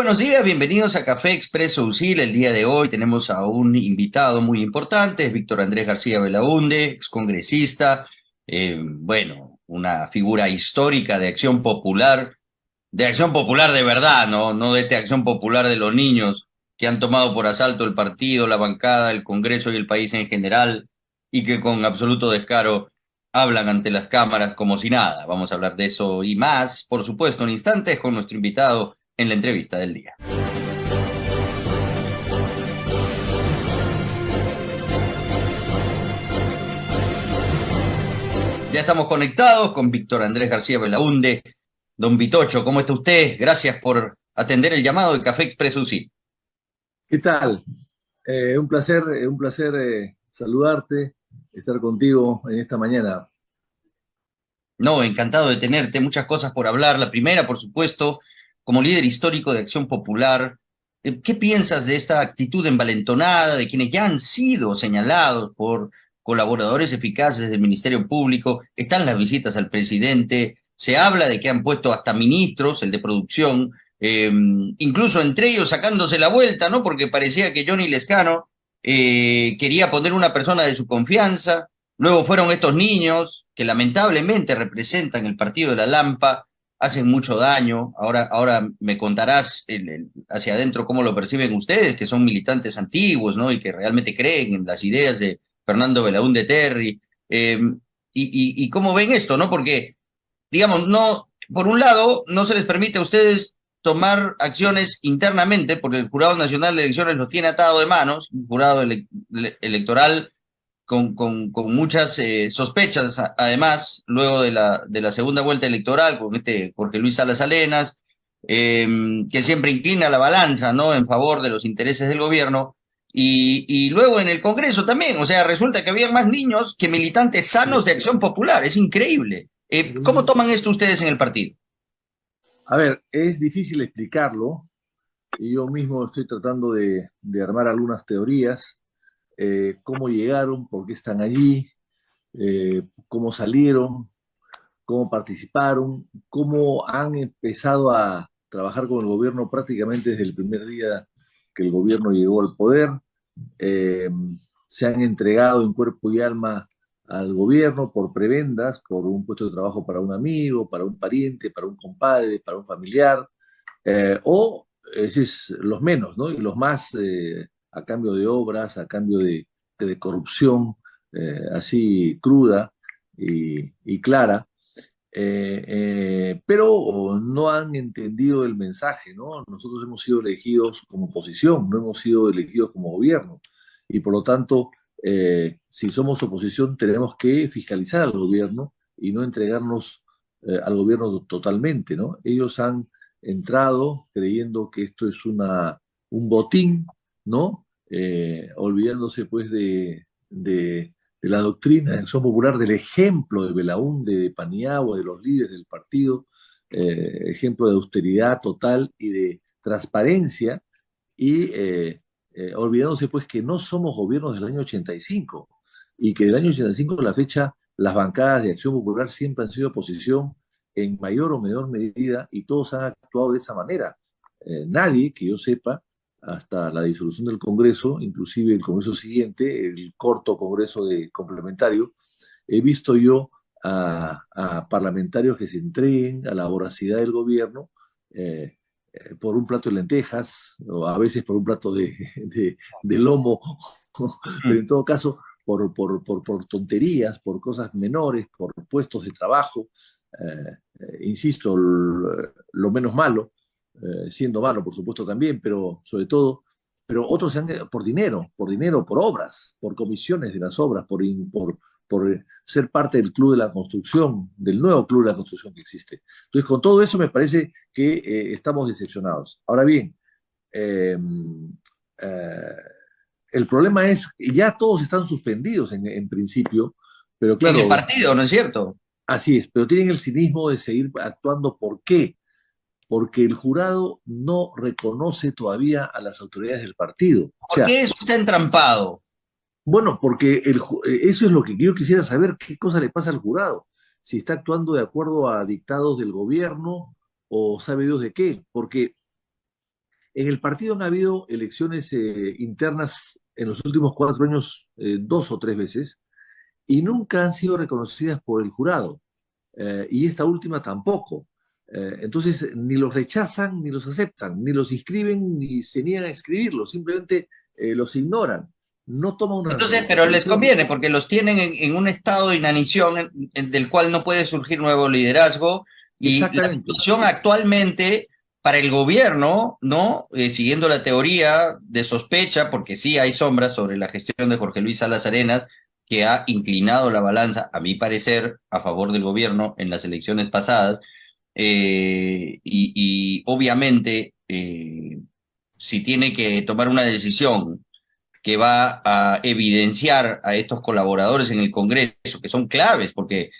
buenos días, bienvenidos a Café Expreso UCIL. El día de hoy tenemos a un invitado muy importante, es Víctor Andrés García Belaúnde, excongresista, una figura histórica de Acción Popular de verdad, no de esta Acción Popular de los niños que han tomado por asalto el partido, la bancada, el Congreso y el país en general, y que con absoluto descaro hablan ante las cámaras como si nada. Vamos a hablar de eso y más, por supuesto, en instantes con nuestro invitado en la entrevista del día. Ya estamos conectados con Víctor Andrés García Belaúnde. Don Vitocho, ¿cómo está usted? Gracias por atender el llamado de Café Expreso UCI. ¿Qué tal? Un placer saludarte, estar contigo en esta mañana. No, encantado de tenerte, muchas cosas por hablar. La primera, por supuesto, como líder histórico de Acción Popular, ¿qué piensas de esta actitud envalentonada de quienes ya han sido señalados por colaboradores eficaces del Ministerio Público? Están las visitas al presidente, se habla de que han puesto hasta ministros, el de producción, incluso entre ellos sacándose la vuelta, ¿no? Porque parecía que Johnny Lescano quería poner una persona de su confianza. Luego fueron estos niños que lamentablemente representan el partido de la Lampa, hacen mucho daño. Ahora me contarás hacia adentro cómo lo perciben ustedes, que son militantes antiguos, ¿no? Y que realmente creen en las ideas de Fernando Belaúnde Terry. Y cómo ven esto, ¿no? Porque, digamos, no, por un lado, no se les permite a ustedes tomar acciones internamente, porque el Jurado Nacional de Elecciones los tiene atado de manos, un jurado electoral con muchas sospechas, además, luego de la segunda vuelta electoral, con este Jorge Luis Salas Arenas, que siempre inclina la balanza, ¿no?, en favor de los intereses del gobierno, y luego en el Congreso también, o sea, resulta que había más niños que militantes sanos de Acción Popular, es increíble. ¿Cómo toman esto ustedes en el partido? A ver, es difícil explicarlo y yo mismo estoy tratando de armar algunas teorías, cómo llegaron, por qué están allí, cómo salieron, cómo participaron, cómo han empezado a trabajar con el gobierno prácticamente desde el primer día que el gobierno llegó al poder. eh, Se han entregado en cuerpo y alma al gobierno por prebendas, por un puesto de trabajo para un amigo, para un pariente, para un compadre, para un familiar, o ese es los menos, ¿no? Y los más a cambio de obras, a cambio de corrupción, así cruda y clara. Pero no han entendido el mensaje, ¿no? Nosotros hemos sido elegidos como oposición, no hemos sido elegidos como gobierno. Y por lo tanto, si somos oposición, tenemos que fiscalizar al gobierno y no entregarnos al gobierno totalmente, ¿no? Ellos han entrado creyendo que esto es un botín, ¿no? Olvidándose pues de la doctrina de Acción Popular, del ejemplo de Belaúnde, de Paniagua, de los líderes del partido, ejemplo de austeridad total y de transparencia, y olvidándose pues que no somos gobiernos del año 85 y que del año 85 a la fecha las bancadas de Acción Popular siempre han sido oposición en mayor o menor medida y todos han actuado de esa manera. Nadie, que yo sepa, hasta la disolución del Congreso, inclusive el Congreso siguiente, el corto Congreso de complementario, he visto yo a parlamentarios que se entreguen a la voracidad del gobierno por un plato de lentejas, o a veces por un plato de lomo, pero en todo caso por tonterías, por cosas menores, por puestos de trabajo, insisto, lo menos malo, siendo malo, por supuesto, también, pero sobre todo, pero otros se han, por dinero, por obras, por comisiones de las obras, por ser parte del club de la construcción, del nuevo club de la construcción que existe. Entonces, con todo eso me parece que estamos decepcionados. Ahora bien, eh, eh, el problema es que ya todos están suspendidos en principio, pero En el claro, partido, ¿no es cierto? así es, pero tienen el cinismo de seguir actuando. ¿Por qué? Porque el jurado no reconoce todavía a las autoridades del partido. O ¿Por sea, qué eso está entrampado? bueno, porque eso es lo que yo quisiera saber, qué cosa le pasa al jurado, si está actuando de acuerdo a dictados del gobierno o sabe Dios de qué, porque En el partido han habido elecciones internas en los últimos 4 años, 2 o 3 veces, y nunca han sido reconocidas por el jurado, y esta última tampoco. Entonces, ni los rechazan ni los aceptan, ni los inscriben ni se niegan a escribirlos, simplemente los ignoran. No toman una Entonces, pero les posición. conviene porque los tienen en un estado de inanición del cual no puede surgir nuevo liderazgo y la Exactamente. situación actualmente para el gobierno, ¿no? Siguiendo la teoría de sospecha, porque sí hay sombras sobre la gestión de Jorge Luis Salas Arenas, que ha inclinado la balanza, a mi parecer, a favor del gobierno en las elecciones pasadas, y obviamente, si tiene que tomar una decisión que va a evidenciar a estos colaboradores en el Congreso, que son claves, porque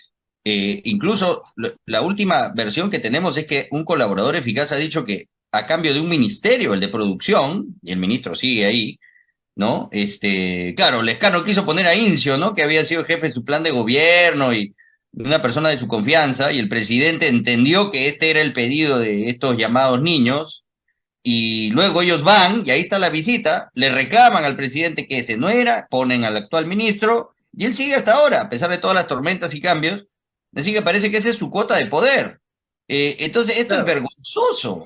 incluso la última versión que tenemos es que un colaborador eficaz ha dicho que a cambio de un ministerio, el de producción, y el ministro sigue ahí, ¿no? Claro, Lescano quiso poner a Incio, ¿no? Que había sido jefe de su plan de gobierno y una persona de su confianza, y el presidente entendió que este era el pedido de estos llamados niños, y luego ellos van, y ahí está la visita, le reclaman al presidente que ese no era, ponen al actual ministro, y él sigue hasta ahora, a pesar de todas las tormentas y cambios, así que parece que esa es su cuota de poder. Entonces, esto es Claro. vergonzoso.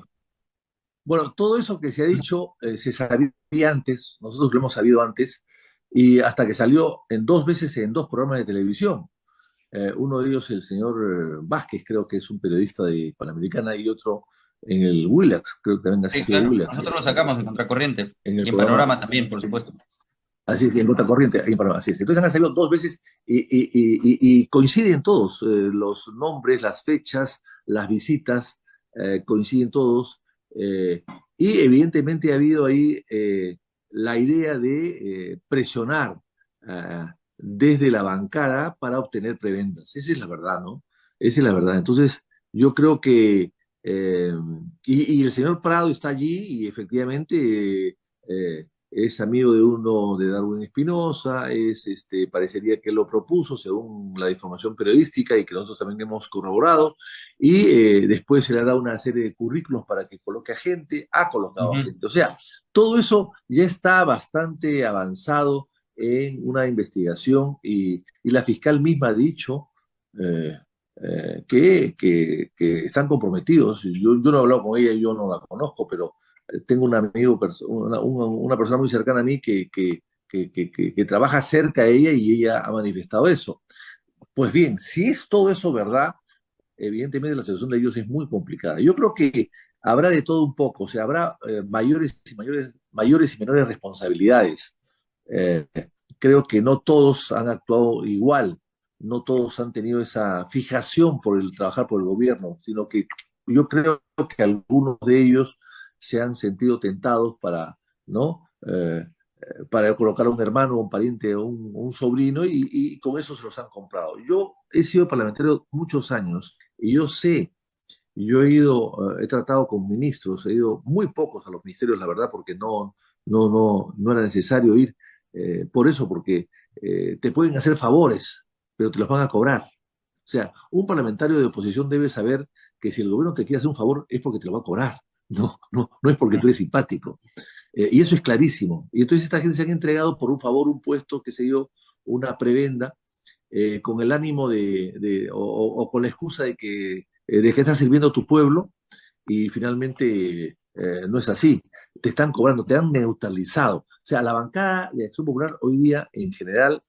Bueno, todo eso que se ha dicho se sabía antes, nosotros lo hemos sabido antes, y hasta que salió en 2 veces en 2 programas de televisión. Uno de ellos, el señor Vázquez, creo que es un periodista de Panamericana, y otro en el Willax, creo que también ha Sí, sido claro, Willax, nosotros lo sacamos en Contracorriente, en el y en programa. Panorama también, por supuesto. Así es, en Contracorriente, ahí en Panamá, así es. Entonces han salido 2 veces y coinciden todos, los nombres, las fechas, las visitas, coinciden todos. Y evidentemente ha habido ahí la idea de presionar desde la bancada para obtener prebendas. Esa es la verdad, ¿no? Esa es la verdad. Entonces, yo creo que, y el señor Prado está allí y efectivamente es amigo de uno de Darwin Espinosa, parecería que lo propuso según la información periodística y que nosotros también hemos corroborado, y después se le ha dado una serie de currículos para que coloque a gente, ha colocado a Ujú. gente. O sea, todo eso ya está bastante avanzado en una investigación, y la fiscal misma ha dicho eh, que están comprometidos. Yo no he hablado con ella, yo no la conozco, pero tengo un amigo, una persona muy cercana a mí que trabaja cerca de ella, y ella ha manifestado eso. Pues bien, si es todo eso verdad, evidentemente la situación de ellos es muy complicada. Yo creo que habrá de todo un poco, o sea, habrá mayores y menores responsabilidades. Eh, Creo que no todos han actuado igual, no todos han tenido esa fijación por el trabajar por el gobierno, sino que yo creo que algunos de ellos se han sentido tentados para, ¿no? Para colocar a un hermano, un pariente o un sobrino, y con eso se los han comprado. Yo he sido parlamentario muchos años y yo sé, yo he ido, he tratado con ministros, he ido muy pocos a los ministerios, la verdad, porque no era necesario ir. Por eso, porque te pueden hacer favores, pero te los van a cobrar. O sea, un parlamentario de oposición debe saber que si el gobierno te quiere hacer un favor es porque te lo va a cobrar, no es porque tú eres simpático. Y eso es clarísimo. Y entonces esta gente se han entregado por un favor, un puesto, qué sé yo, una prebenda, con el ánimo o con la excusa de que estás sirviendo a tu pueblo, y finalmente no es así. Te están cobrando, te han neutralizado. O sea, la bancada de Acción Popular hoy día, en general,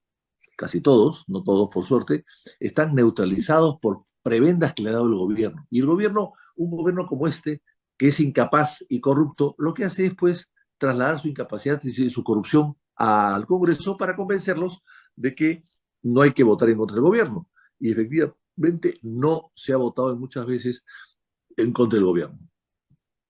casi todos, no todos por suerte, están neutralizados por prebendas que le ha dado el gobierno. Y el gobierno, un gobierno como este, que es incapaz y corrupto, lo que hace es, pues, trasladar su incapacidad y su corrupción al Congreso para convencerlos de que no hay que votar en contra del gobierno. Y efectivamente no se ha votado muchas veces en contra del gobierno.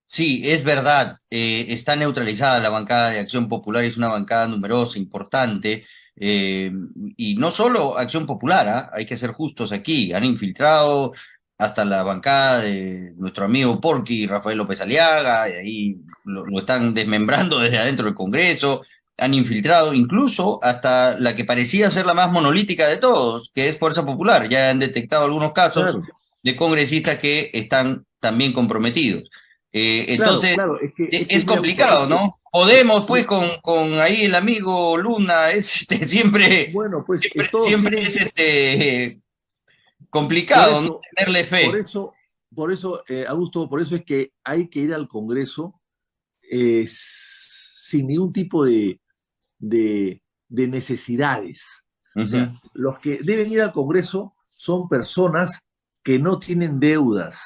Sí, es verdad, está neutralizada la bancada de Acción Popular, es una bancada numerosa, importante, eh, y no solo Acción Popular, ¿ah? Hay que ser justos aquí, han infiltrado hasta la bancada de nuestro amigo Porqui, Rafael López Aliaga, y ahí lo están desmembrando desde adentro del Congreso, han infiltrado incluso hasta la que parecía ser la más monolítica de todos, que es Fuerza Popular, ya han detectado algunos casos Claro. de congresistas que están también comprometidos. Claro, Entonces, claro, es mira, complicado, ¿no? Podemos, pues, eh, con ahí el amigo Luna, es siempre, bueno, pues todos siempre tienen, es por complicado, ¿no? eso, Tenerle por fe. eso, por eso, Augusto, por eso es que hay que ir al Congreso sin ningún tipo de necesidades. O sea, Ujú. los que deben ir al Congreso son personas que no tienen deudas,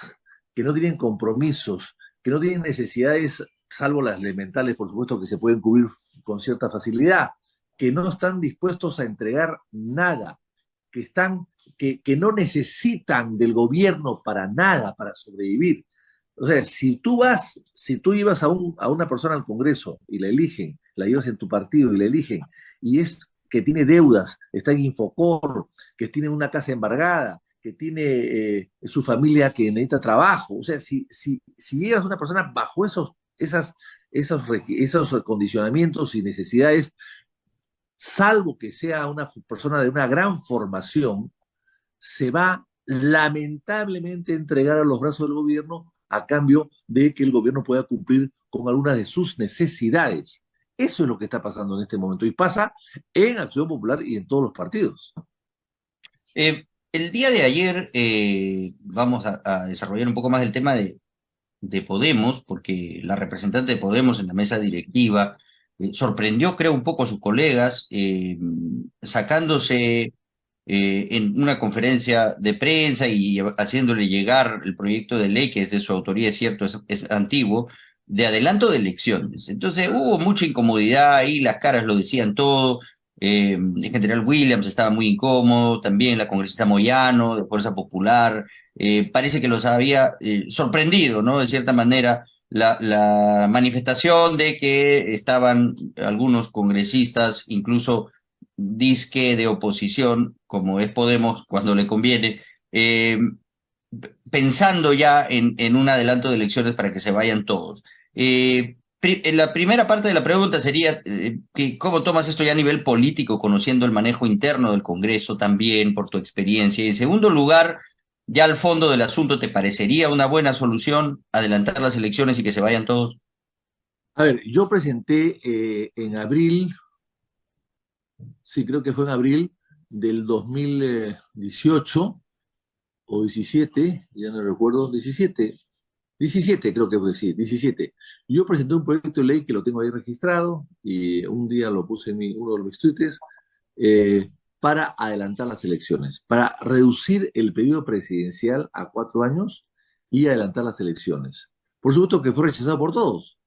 que no tienen compromisos, que no tienen necesidades, salvo las elementales, por supuesto, que se pueden cubrir con cierta facilidad, que no están dispuestos a entregar nada, que están, que no necesitan del gobierno para nada, para sobrevivir. O sea, si tú llevas a una persona al Congreso y la eligen, la llevas en tu partido y la eligen, y es que tiene deudas, está en Infocor, que tiene una casa embargada, que tiene su familia que necesita trabajo. O sea, si llevas a una persona bajo esos condicionamientos y necesidades, salvo que sea una persona de una gran formación, se va lamentablemente a entregar a los brazos del gobierno a cambio de que el gobierno pueda cumplir con algunas de sus necesidades. Eso es lo que está pasando en este momento y pasa en Acción Popular y en todos los partidos. El día de ayer vamos a desarrollar un poco más el tema de Podemos, porque la representante de Podemos en la mesa directiva sorprendió, creo, un poco a sus colegas, sacándose en una conferencia de prensa y haciéndole llegar el proyecto de ley, que es de su autoría, es cierto, es antiguo, de adelanto de elecciones. Entonces hubo mucha incomodidad ahí, las caras lo decían todo. El general Williams estaba muy incómodo, también la congresista Moyano, de Fuerza Popular, parece que los había sorprendido, ¿no? De cierta manera, la manifestación de que estaban algunos congresistas, incluso disque de oposición, como es Podemos cuando le conviene, pensando ya en un adelanto de elecciones para que se vayan todos. La primera parte de la pregunta sería ¿cómo tomas esto ya a nivel político, conociendo el manejo interno del Congreso también, por tu experiencia? Y en segundo lugar, ya al fondo del asunto, ¿te parecería una buena solución adelantar las elecciones y que se vayan todos? A ver, yo presenté en abril, sí, creo que fue en abril del 2018 o 17, ya no recuerdo, 17 creo que fue, sí, 17. Yo presenté un proyecto de ley que lo tengo ahí registrado y un día lo puse en uno de mis tweets para adelantar las elecciones, para reducir el periodo presidencial a 4 años y adelantar las elecciones. Por supuesto que fue rechazado por todos.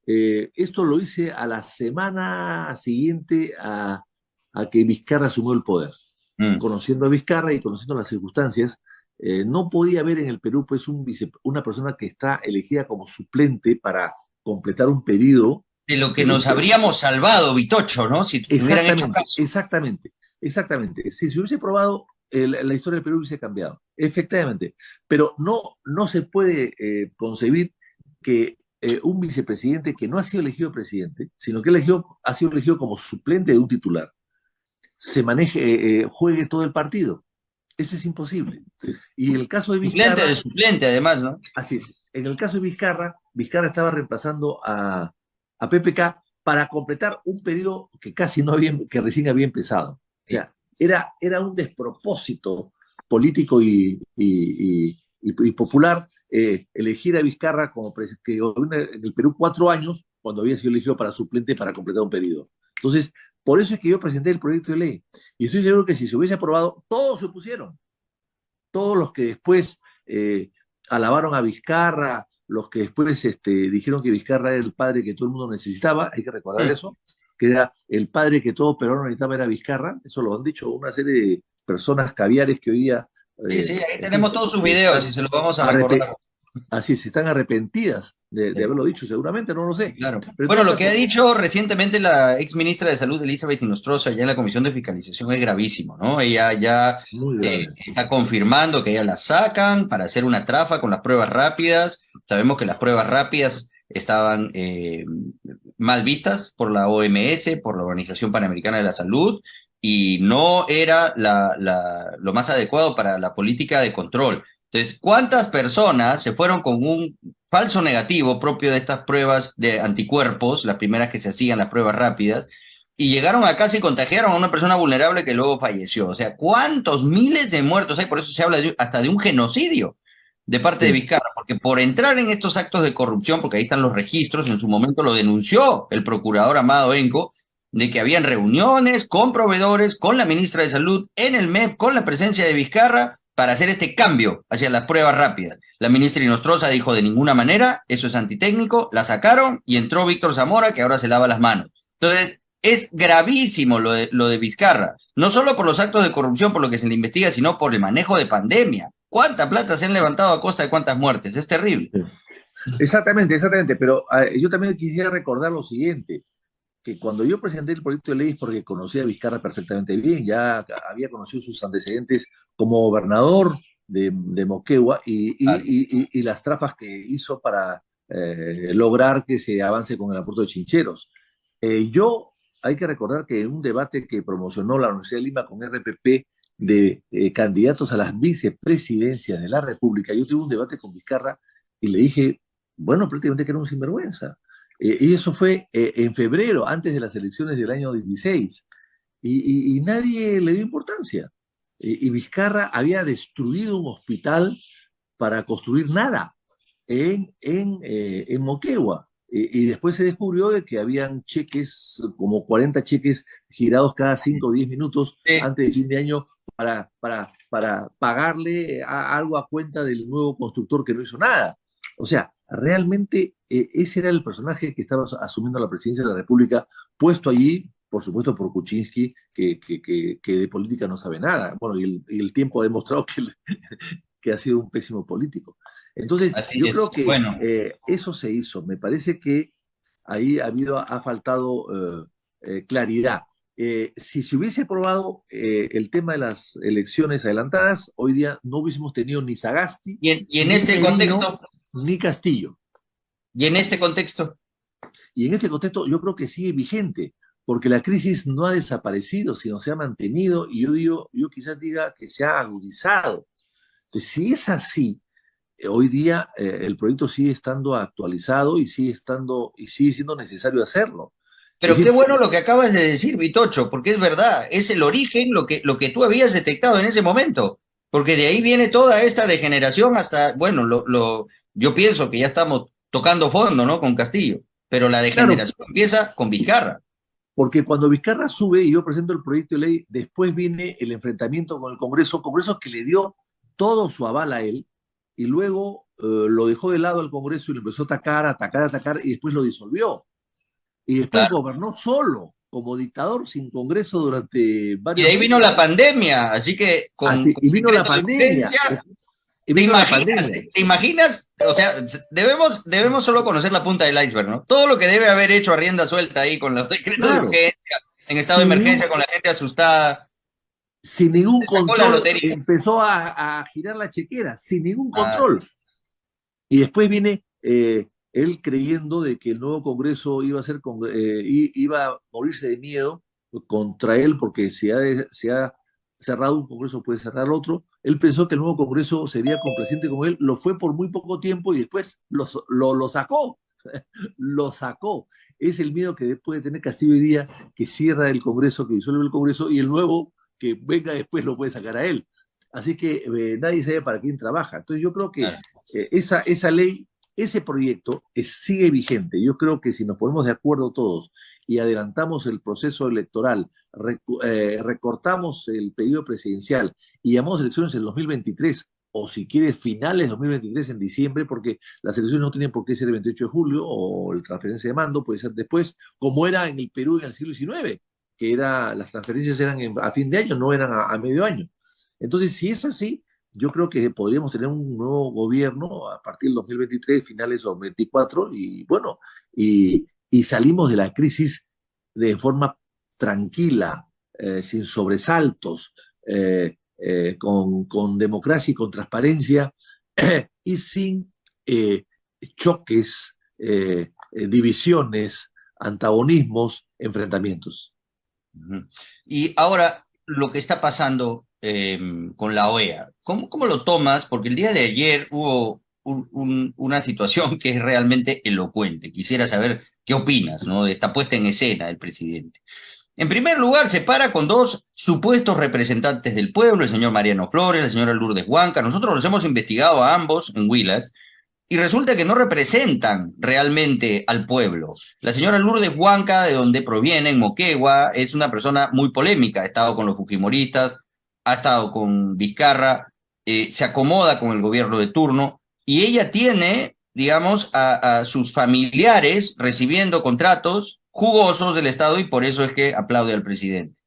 Esto lo hice a la semana siguiente a que Vizcarra asumió el poder. Mm. Conociendo a Vizcarra y conociendo las circunstancias, no podía haber en el Perú pues una persona que está elegida como suplente para completar un periodo De lo que de nos 20 habríamos salvado, Vitocho, ¿no? Si te hubieran hecho Exactamente, caso. exactamente, exactamente. Si se hubiese probado, la historia del Perú hubiese cambiado, efectivamente. Pero no se puede concebir que un vicepresidente que no ha sido elegido presidente, sino que ha sido elegido como suplente de un titular, se maneje, juegue todo el partido. Eso es imposible. Y el caso de Suplente de Vizcarra, suplente, además, ¿no? así es. En el caso de Vizcarra estaba reemplazando a PPK para completar un periodo que casi no había, que recién había empezado. O Sí. sea, era un despropósito político y popular elegir a Vizcarra como que gobierna en el Perú 4 años cuando había sido elegido para suplente para completar un periodo. Entonces, por eso es que yo presenté el proyecto de ley. Y estoy seguro que si se hubiese aprobado, todos se opusieron. Todos los que después alabaron a Vizcarra, los que después dijeron que Vizcarra era el padre que todo el mundo necesitaba, hay que recordar Mm. eso, que era el padre que todo peruano necesitaba era Vizcarra, eso lo han dicho una serie de personas caviares que hoy día, Sí, sí, ahí en fin, tenemos todos sus videos y están se los vamos a arrepe- recordar. así es, están arrepentidas de Sí, haberlo dicho, seguramente, no lo sí, sé. claro. Pero en Bueno, todo lo que ha caso, dicho recientemente la ex ministra de Salud, Elizabeth Inostroza, allá en la Comisión de Fiscalización es gravísimo, ¿no? Ella ya muy grave. está confirmando que ella la sacan para hacer una trafa con las pruebas rápidas. Sabemos que las pruebas rápidas estaban mal vistas por la OMS, por la Organización Panamericana de la Salud, y no era lo más adecuado para la política de control. Entonces, ¿cuántas personas se fueron con un falso negativo propio de estas pruebas de anticuerpos, las primeras que se hacían, las pruebas rápidas, y llegaron a casa y contagiaron a una persona vulnerable que luego falleció. O sea, ¿cuántos miles de muertos hay? Por eso se habla hasta de un genocidio de parte de Sí, Vizcarra, porque por entrar en estos actos de corrupción, porque ahí están los registros, en su momento lo denunció el procurador Amado Enco, de que habían reuniones con proveedores, con la ministra de Salud, en el MEP, con la presencia de Vizcarra, para hacer este cambio hacia las pruebas rápidas. La ministra Inostroza dijo de ninguna manera, eso es antitécnico, la sacaron y entró Víctor Zamora, que ahora se lava las manos. Entonces, es gravísimo lo de Vizcarra, no solo por los actos de corrupción, por lo que se le investiga, sino por el manejo de pandemia. ¿Cuánta plata se han levantado a costa de cuántas muertes? Es terrible. sí. Exactamente, exactamente, pero yo también quisiera recordar lo siguiente, que cuando yo presenté el proyecto de ley es porque conocía a Vizcarra perfectamente bien, ya había conocido sus antecedentes como gobernador de Moquegua Claro. y las trafas que hizo para lograr que se avance con el aeropuerto de Chincheros. Yo, hay que recordar que en un debate que promocionó la Universidad de Lima con RPP de candidatos a las vicepresidencias de la República, yo tuve un debate con Vizcarra y le dije, bueno, prácticamente que era un sinvergüenza. Y eso fue en febrero, antes de las elecciones del año 16, y nadie le dio importancia. Y Vizcarra había destruido un hospital para construir nada en Moquegua. Y después se descubrió de que habían cheques, como 40 cheques girados cada 5 o 10 minutos Sí, antes de fin de año para pagarle algo a cuenta del nuevo constructor que no hizo nada. O sea, realmente ese era el personaje que estaba asumiendo la presidencia de la República, puesto allí, por supuesto, por Kuczynski, que de política no sabe nada. Bueno, y el tiempo ha demostrado que ha sido un pésimo político. Entonces, así yo es. creo que Bueno, eso se hizo. Me parece que ahí ha faltado claridad. Si se hubiese aprobado el tema de las elecciones adelantadas, hoy día no hubiésemos tenido ni Sagasti, y en ni este Merino, contexto, ni Castillo. y en este contexto, Y en este contexto yo creo que sigue vigente, porque la crisis no ha desaparecido, sino se ha mantenido, y yo quizás diga que se ha agudizado. Entonces, si es así, hoy día el proyecto sigue estando actualizado y sigue siendo necesario hacerlo. Es pero qué decir, bueno lo que acabas de decir, Vitocho, porque es verdad, es el origen lo que tú habías detectado en ese momento, porque de ahí viene toda esta degeneración hasta, bueno, yo pienso que ya estamos tocando fondo, ¿no? Con Castillo, pero la claro, degeneración empieza con Vizcarra. porque cuando Vizcarra sube y yo presento el proyecto de ley, después viene el enfrentamiento con el Congreso, Congreso que le dio todo su aval a él, y luego lo dejó de lado al Congreso y lo empezó a atacar, atacar, atacar, y después lo disolvió. Y después Claro. gobernó solo, como dictador, sin Congreso durante Y de varios ahí vino la meses. pandemia, así que Así, con y vino la decreto de pandemia, urgencia. y ¿Te vino la imaginas? pandemia. ¿Te imaginas? O sea, debemos solo conocer la punta del iceberg, ¿no? Todo lo que debe haber hecho a rienda suelta ahí con los decretos de Claro, urgencia, en estado de sin emergencia, ningún, con la gente asustada. sin ningún Se sacó la control, lotería. empezó a girar la chequera, sin ningún Ah, control. Y después viene él creyendo de que el nuevo Congreso iba a iba a morirse de miedo contra él, porque se ha cerrado un Congreso, puede cerrar otro. Él pensó que el nuevo Congreso sería complaciente con él, lo fue por muy poco tiempo y después lo sacó, lo sacó. Es el miedo que puede tener Castillo hoy día, que cierra el Congreso, que disuelve el Congreso, y el nuevo que venga después lo puede sacar a él. Así que nadie sabe para quién trabaja. Entonces yo creo que ah, esa ley, ese proyecto sigue vigente. Yo creo que si nos ponemos de acuerdo todos y adelantamos el proceso electoral, recortamos el periodo presidencial y llamamos elecciones en 2023, o si quieres finales de 2023 en diciembre, porque las elecciones no tienen por qué ser el 28 de julio o la transferencia de mando puede ser después, como era en el Perú en el siglo XIX, que las transferencias eran a fin de año, no eran a medio año. Entonces, si es así, yo creo que podríamos tener un nuevo gobierno a partir del 2023, finales de 2024, y bueno, y salimos de la crisis de forma tranquila, sin sobresaltos, con democracia y con transparencia, y sin choques, divisiones, antagonismos, enfrentamientos. ujú. Y ahora, lo que está pasando con la OEA, ¿cómo lo tomas? Porque el día de ayer hubo una situación que es realmente elocuente. Quisiera saber qué opinas, ¿no?, de esta puesta en escena del presidente. En primer lugar, se para con dos supuestos representantes del pueblo, el señor Mariano Flores, la señora Lourdes Huanca. Nosotros los hemos investigado a ambos en Willax y resulta que no representan realmente al pueblo. La señora Lourdes Huanca, de donde proviene, en Moquegua, es una persona muy polémica, ha estado con los fujimoristas, ha estado con Vizcarra, se acomoda con el gobierno de turno, y ella tiene, digamos, a sus familiares recibiendo contratos jugosos del Estado, y por eso es que aplaude al presidente.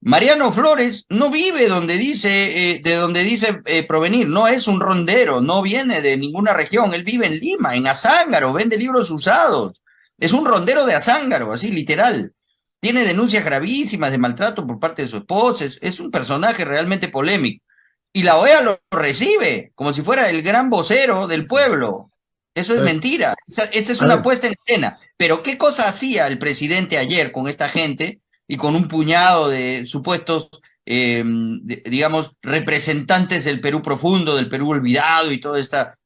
Mariano Flores no vive de donde dice provenir, no es un rondero, no viene de ninguna región, él vive en Lima, en Azángaro, vende libros usados, es un rondero de Azángaro, así literal. Tiene denuncias gravísimas de maltrato por parte de su esposa, es un personaje realmente polémico. Y la OEA lo recibe como si fuera el gran vocero del pueblo. Eso es mentira, esa es una puesta en escena. Pero ¿qué cosa hacía el presidente ayer con esta gente y con un puñado de supuestos, digamos, representantes del Perú profundo, del Perú olvidado y toda esta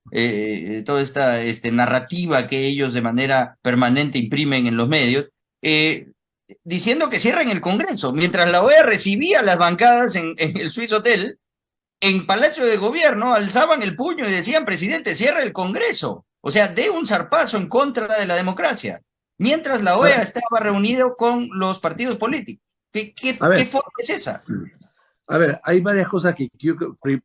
narrativa que ellos de manera permanente imprimen en los medios, diciendo que cierren el Congreso, mientras la OEA recibía las bancadas en el Swiss Hotel, en Palacio de Gobierno alzaban el puño y decían: presidente, cierra el Congreso, o sea, dé un zarpazo en contra de la democracia, mientras la OEA estaba reunido con los partidos políticos. ¿Qué forma es esa? A ver, hay varias cosas que yo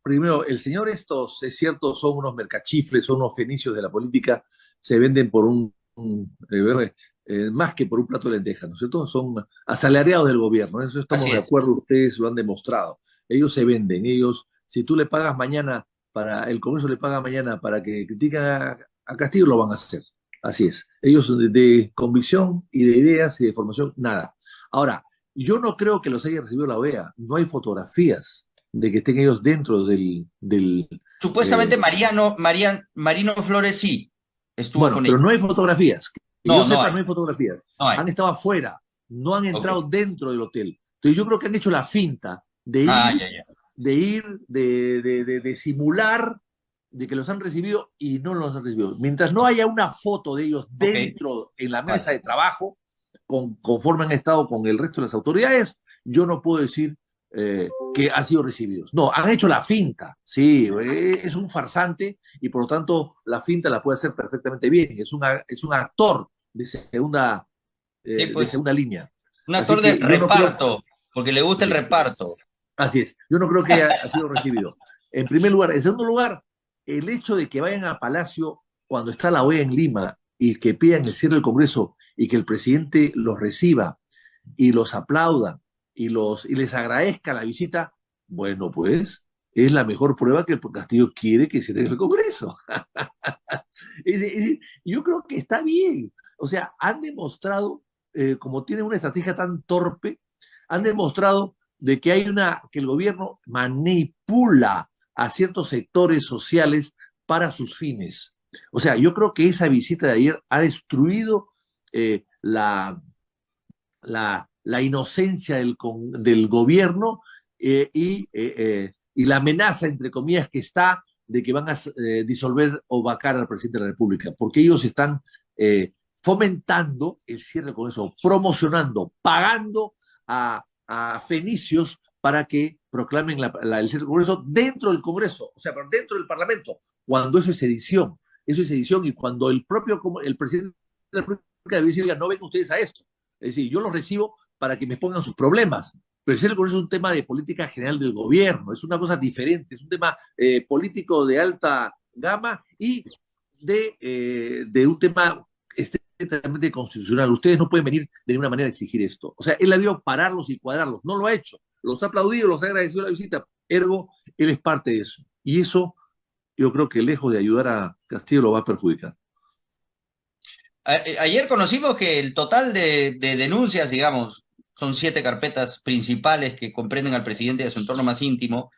primero, el señor estos, es cierto, son unos mercachifles, son unos fenicios de la política, se venden por más que por un plato de lentejas, ¿no es cierto? Son asalariados del gobierno, eso estamos de acuerdo, ustedes lo han demostrado. Ellos se venden, si tú le pagas mañana, el Congreso le paga mañana para que critiquen a Castillo, lo van a hacer. Así es. Ellos de convicción y de ideas y de formación, nada. Ahora, yo no creo que los haya recibido la OEA. No hay fotografías de que estén ellos dentro del Supuestamente Marino Flores sí estuvo con pero ellos. No hay fotografías. No hay fotografías. No hay. Han estado afuera, no han entrado dentro del hotel. Entonces yo creo que han hecho la finta de ir, de simular de que los han recibido y no los han recibido. Mientras no haya una foto de ellos dentro, en la mesa de trabajo, conforme han estado con el resto de las autoridades, yo no puedo decir que han sido recibidos. No, han hecho la finta, sí, es un farsante y por lo tanto la finta la puede hacer perfectamente bien, es un actor de segunda, de segunda línea. Un actor de reparto, porque le gusta el reparto. Así es, yo no creo que haya sido recibido. En primer lugar. En segundo lugar, el hecho de que vayan a Palacio cuando está la OEA en Lima y que pidan el cierre del Congreso y que el presidente los reciba y los aplauda y les agradezca la visita, bueno, pues es la mejor prueba que el Castillo quiere que cierre el Congreso. Yo creo que está bien. O sea, han demostrado, como tienen una estrategia tan torpe, han demostrado de que que el gobierno manipula a ciertos sectores sociales para sus fines. O sea, yo creo que esa visita de ayer ha destruido la inocencia del gobierno y la amenaza, entre comillas, que está de que van a disolver o vacar al presidente de la República, porque ellos están fomentando el cierre del Congreso, promocionando, pagando a fenicios para que proclamen el cierre del Congreso dentro del Congreso, o sea, dentro del Parlamento, cuando eso es sedición. Eso es sedición, y cuando el presidente de la República diga: no vengan ustedes a esto. Es decir, yo los recibo para que me pongan sus problemas. Pero el cierre del Congreso es un tema de política general del gobierno, es una cosa diferente, es un tema político de alta gama y de un tema estrictamente constitucional. Ustedes no pueden venir de ninguna manera a exigir esto. O sea, él ha debido pararlos y cuadrarlos, no lo ha hecho. Los ha aplaudido, los ha agradecido la visita, ergo, él es parte de eso. Y eso, yo creo que lejos de ayudar a Castillo, lo va a perjudicar. Ayer conocimos que el total de denuncias, digamos, son 7 carpetas principales que comprenden al presidente y a su entorno más íntimo,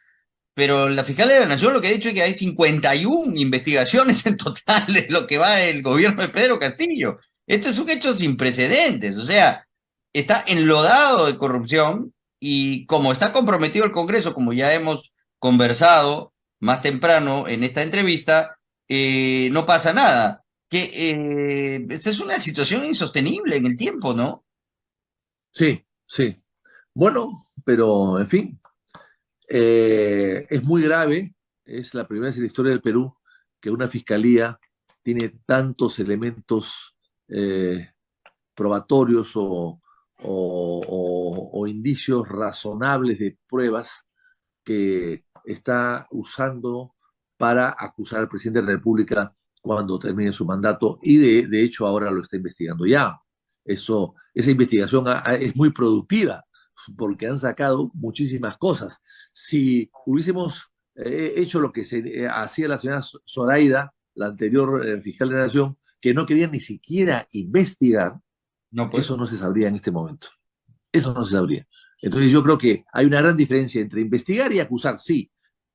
pero la fiscal de la Nación lo que ha dicho es que hay 51 investigaciones en total de lo que va el gobierno de Pedro Castillo. Esto es un hecho sin precedentes, o sea, está enlodado de corrupción, y como está comprometido el Congreso, como ya hemos conversado más temprano en esta entrevista, no pasa nada. Esta es una situación insostenible en el tiempo, ¿no? Sí, sí. Bueno, pero en fin, es muy grave. Es la primera vez en la historia del Perú que una fiscalía tiene tantos elementos eh, probatorios o indicios razonables de pruebas que está usando para acusar al presidente de la República cuando termine su mandato y de hecho ahora lo está investigando ya. Esa investigación es muy productiva porque han sacado muchísimas cosas. Si hubiésemos hecho lo que hacía la señora Zoraida, la anterior fiscal de la Nación, que no quería ni siquiera investigar, No, pues. eso no se sabría en este momento. Eso no se sabría. Entonces yo creo que hay una gran diferencia entre investigar y acusar, sí,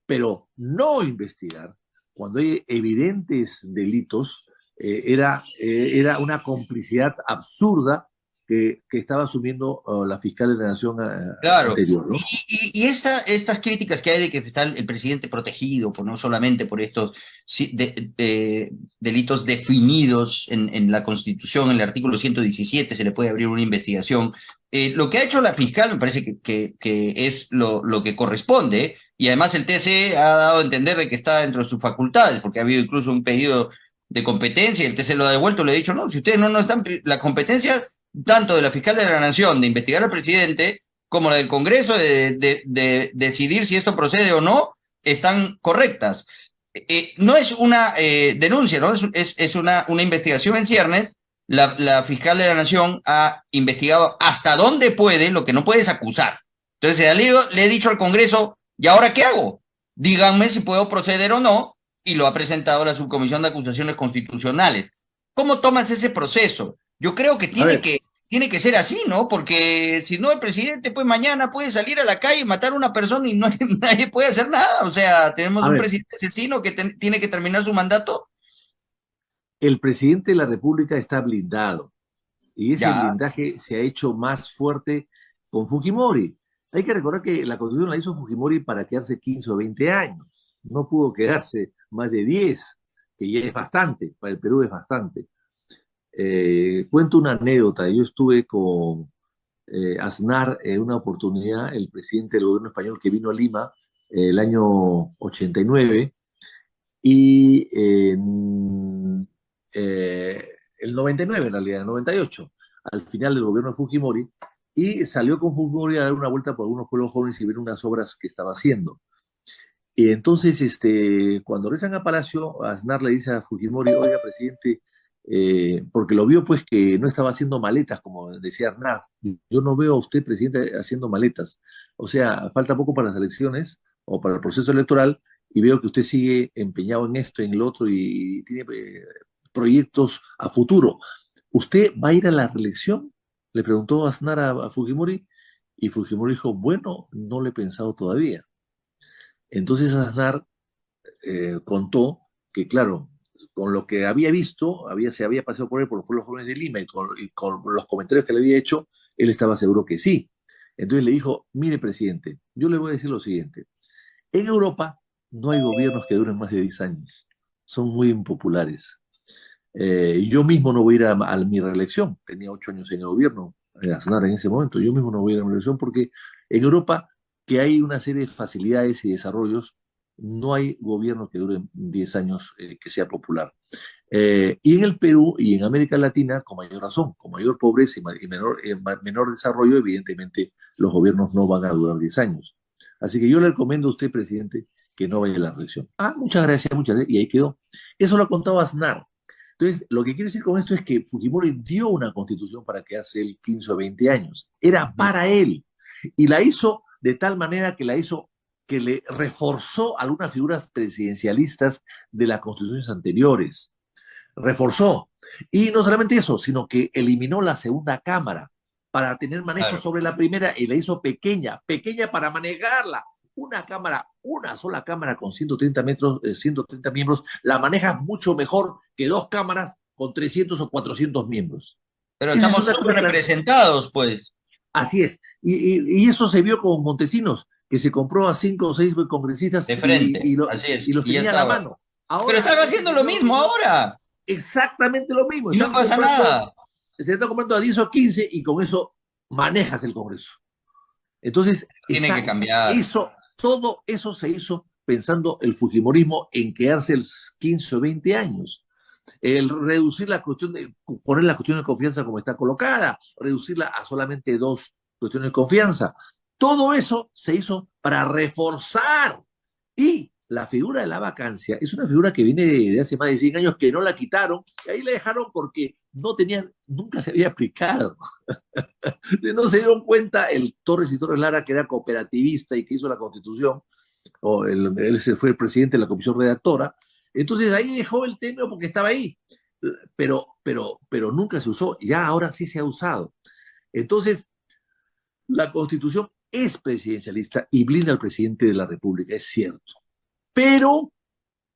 pero no investigar cuando hay evidentes delitos era una complicidad absurda que estaba asumiendo la fiscal de la Nación Claro. anterior, ¿no? Estas críticas que hay de que está el presidente protegido, no solamente por estos delitos definidos en la Constitución, en el artículo 117, se le puede abrir una investigación. Lo que ha hecho la fiscal me parece que es lo que corresponde, y además el TC ha dado a entender de que está dentro de sus facultades, porque ha habido incluso un pedido de competencia y el TC lo ha devuelto, le ha dicho, no, si ustedes no están, la competencia tanto de la fiscal de la Nación de investigar al presidente como la del Congreso de decidir si esto procede o no, están correctas. No es una denuncia, ¿no? Es una investigación en ciernes. La fiscal de la Nación ha investigado hasta dónde puede, lo que no puede es acusar. Entonces le he dicho al Congreso, ¿y ahora qué hago? Díganme si puedo proceder o no, y lo ha presentado la Subcomisión de Acusaciones Constitucionales. ¿Cómo tomas ese proceso? Yo creo que A ver, tiene que ser así, ¿no? Porque si no, el presidente, pues mañana puede salir a la calle y matar a una persona y no, nadie puede hacer nada. O sea, tenemos a un ver, presidente asesino que tiene que terminar su mandato. el presidente de la República está blindado y ese Ya, blindaje se ha hecho más fuerte con Fujimori. Hay que recordar que la constitución la hizo Fujimori para quedarse 15 o 20 años. No pudo quedarse más de 10, que ya es bastante, para el Perú es bastante. Cuento una anécdota. Yo estuve con Aznar en una oportunidad, el presidente del gobierno español que vino a Lima el año 89 y el 99 en realidad, el 98, al final del gobierno de Fujimori, y salió con Fujimori a dar una vuelta por algunos pueblos jóvenes y ver unas obras que estaba haciendo. Y entonces, cuando regresan a Palacio, Aznar le dice a Fujimori, oiga, presidente, porque lo vio pues que no estaba haciendo maletas, como decía Aznar. Yo no veo a usted, presidente, haciendo maletas. O sea, falta poco para las elecciones o para el proceso electoral y veo que usted sigue empeñado en esto, en lo otro y tiene proyectos a futuro. ¿Usted va a ir a la reelección? Le preguntó Aznar a Fujimori y Fujimori dijo, bueno, no lo he pensado todavía. Entonces Aznar contó que, claro, con lo que había visto, se había pasado por él por los pueblos jóvenes de Lima y con los comentarios que le había hecho, él estaba seguro que sí. Entonces le dijo, mire, presidente, yo le voy a decir lo siguiente. En Europa no hay gobiernos que duren más de 10 años. Son muy impopulares. Yo mismo no voy a ir a mi reelección. Tenía 8 años en el gobierno, Aznar en ese momento. Yo mismo no voy a ir a mi reelección porque en Europa, que hay una serie de facilidades y desarrollos, no hay gobierno que dure 10 años que sea popular. Y en el Perú y en América Latina, con mayor razón, con mayor pobreza y menor desarrollo, evidentemente los gobiernos no van a durar 10 años. Así que yo le recomiendo a usted, presidente, que no vaya a la reelección. Ah, muchas gracias, y ahí quedó. Eso lo ha contado Aznar. Entonces, lo que quiero decir con esto es que Fujimori dio una constitución para que hace el 15 o 20 años. Era para él. Y la hizo de tal manera que la hizo que le reforzó algunas figuras presidencialistas de las constituciones anteriores. Reforzó. Y no solamente eso, sino que eliminó la segunda cámara para tener manejo claro. sobre la primera y la hizo pequeña, pequeña para manejarla. Una cámara, una sola cámara con 130 miembros, la manejas mucho mejor que dos cámaras con 300 o 400 miembros. Pero Esa es estamos una cosa clara. subrepresentados, pues. Así es. Y eso se vio con Montesinos, que se compró a 5 o 6 congresistas De frente, y así y es, los y ya tenía a la estaba. mano. Pero Ahora están haciendo lo mismo ahora exactamente lo mismo. y no pasa nada. Se está comprando a 10 o 15 y con eso manejas el Congreso. Entonces, Tiene que cambiar. todo eso se hizo pensando el fujimorismo en quedarse 15 o 20 años. El reducir la cuestión poner la cuestión de confianza como está colocada, reducirla a solamente 2 cuestiones de confianza. Todo eso se hizo para reforzar. Y la figura de la vacancia es una figura que viene de hace más de 100 años que no la quitaron, y ahí la dejaron porque nunca se había aplicado. No se dieron cuenta el Torres y Torres Lara, que era cooperativista y que hizo la Constitución, él se fue el presidente de la comisión redactora. Entonces ahí dejó el tema porque estaba ahí, pero nunca se usó. Ya ahora sí se ha usado. Entonces, la Constitución es presidencialista y blinda al presidente de la República, es cierto. Pero,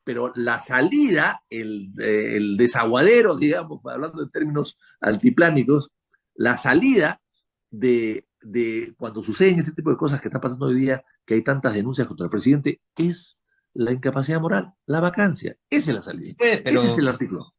pero la salida, el desaguadero, digamos, hablando en términos altiplánicos, la salida de cuando suceden este tipo de cosas que están pasando hoy día, que hay tantas denuncias contra el presidente, es la incapacidad moral, la vacancia. Esa es la salida. Ese es el artículo.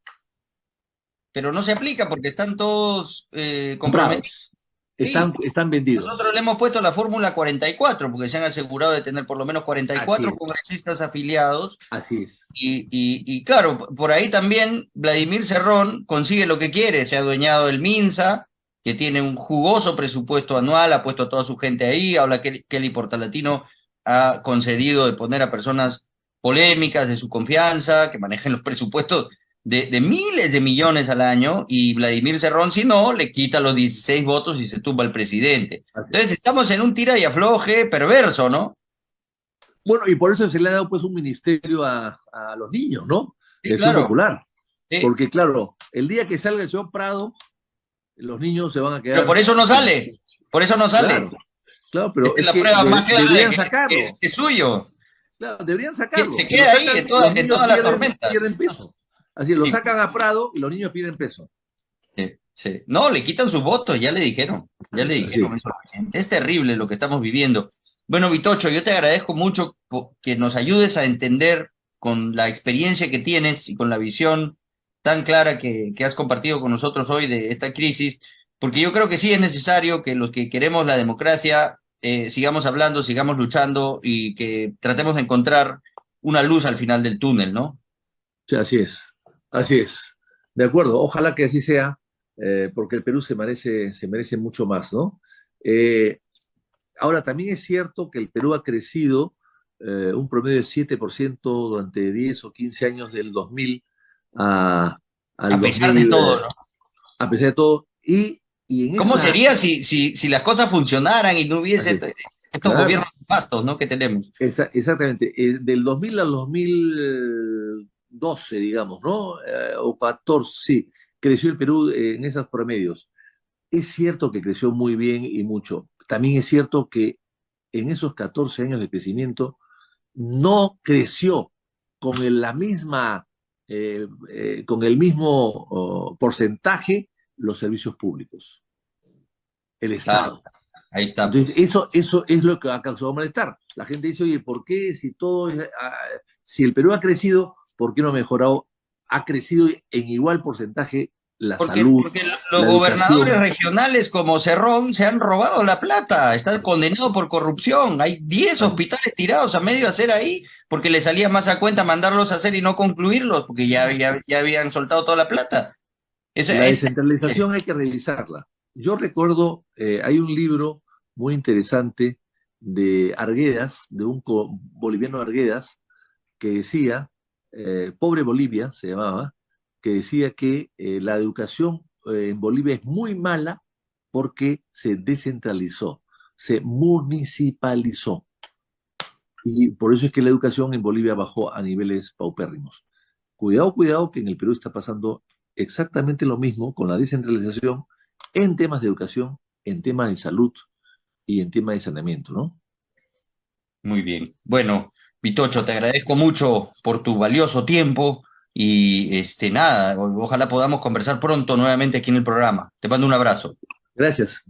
Pero no se aplica porque están todos comprometidos. Comprados. Están vendidos. Nosotros le hemos puesto la fórmula 44 porque se han asegurado de tener por lo menos 44 congresistas afiliados. Así es. Y claro, por ahí también Vladimir Cerrón consigue lo que quiere, se ha adueñado del MINSA, que tiene un jugoso presupuesto anual, ha puesto a toda su gente ahí, habla que Kelly Portalatino ha concedido de poner a personas polémicas de su confianza, que manejen los presupuestos de miles de millones al año, y Vladimir Cerrón, si no, le quita los 16 votos y se tumba al presidente. Entonces estamos en un tira y afloje perverso, ¿no? Bueno, y por eso se le ha dado pues un ministerio a los niños, ¿no? Sí, de claro. Popular. Sí. Porque claro, el día que salga el señor Prado, los niños se van a quedar... Pero por eso no sale, por eso no sale. Claro, pero es la prueba más clara deberían de sacarlo. Es suyo. Claro, deberían sacarlo. Se queda ahí en toda la tormenta. Pierden peso. Así, lo sacan a Prado y los niños pierden peso. Sí. No, le quitan sus votos, ya le dijeron. Ya le dijeron. Es terrible lo que estamos viviendo. Bueno, Vitocho, yo te agradezco mucho que nos ayudes a entender con la experiencia que tienes y con la visión tan clara que has compartido con nosotros hoy de esta crisis, porque yo creo que sí es necesario que los que queremos la democracia sigamos hablando, sigamos luchando y que tratemos de encontrar una luz al final del túnel, ¿no? Sí, así es. Así es. De acuerdo, ojalá que así sea, porque el Perú se merece mucho más, ¿no? Ahora, también es cierto que el Perú ha crecido un promedio de 7% durante 10 o 15 años del 2000 al a pesar 2000, de todo, ¿no? A pesar de todo. Y en ¿Cómo sería si las cosas funcionaran y no hubiese estos gobiernos pastos, ¿no? que tenemos? Exactamente. Del 2000 al 2012, digamos, ¿no? O 14, sí, creció el Perú en esos promedios. Es cierto que creció muy bien y mucho. También es cierto que en esos 14 años de crecimiento no creció con con el mismo porcentaje los servicios públicos, el Estado. Claro, ahí está. Entonces, eso es lo que ha causado malestar. La gente dice, oye, ¿por qué si el Perú ha crecido, ¿por qué no ha mejorado? Ha crecido en igual porcentaje la salud. Porque los gobernadores regionales como Cerrón se han robado la plata, está condenado por corrupción. Hay 10 hospitales tirados a medio hacer ahí porque le salía más a cuenta mandarlos a hacer y no concluirlos porque ya habían soltado toda la plata. La descentralización hay que revisarla. Yo recuerdo, hay un libro muy interesante de Arguedas, de un boliviano Arguedas, que decía, Pobre Bolivia se llamaba, que decía que la educación en Bolivia es muy mala porque se descentralizó, se municipalizó. Y por eso es que la educación en Bolivia bajó a niveles paupérrimos. Cuidado, que en el Perú está pasando exactamente lo mismo con la descentralización en temas de educación, en temas de salud y en temas de saneamiento, ¿no? Muy bien. Bueno, Vitocho, te agradezco mucho por tu valioso tiempo y nada, ojalá podamos conversar pronto nuevamente aquí en el programa. Te mando un abrazo. Gracias.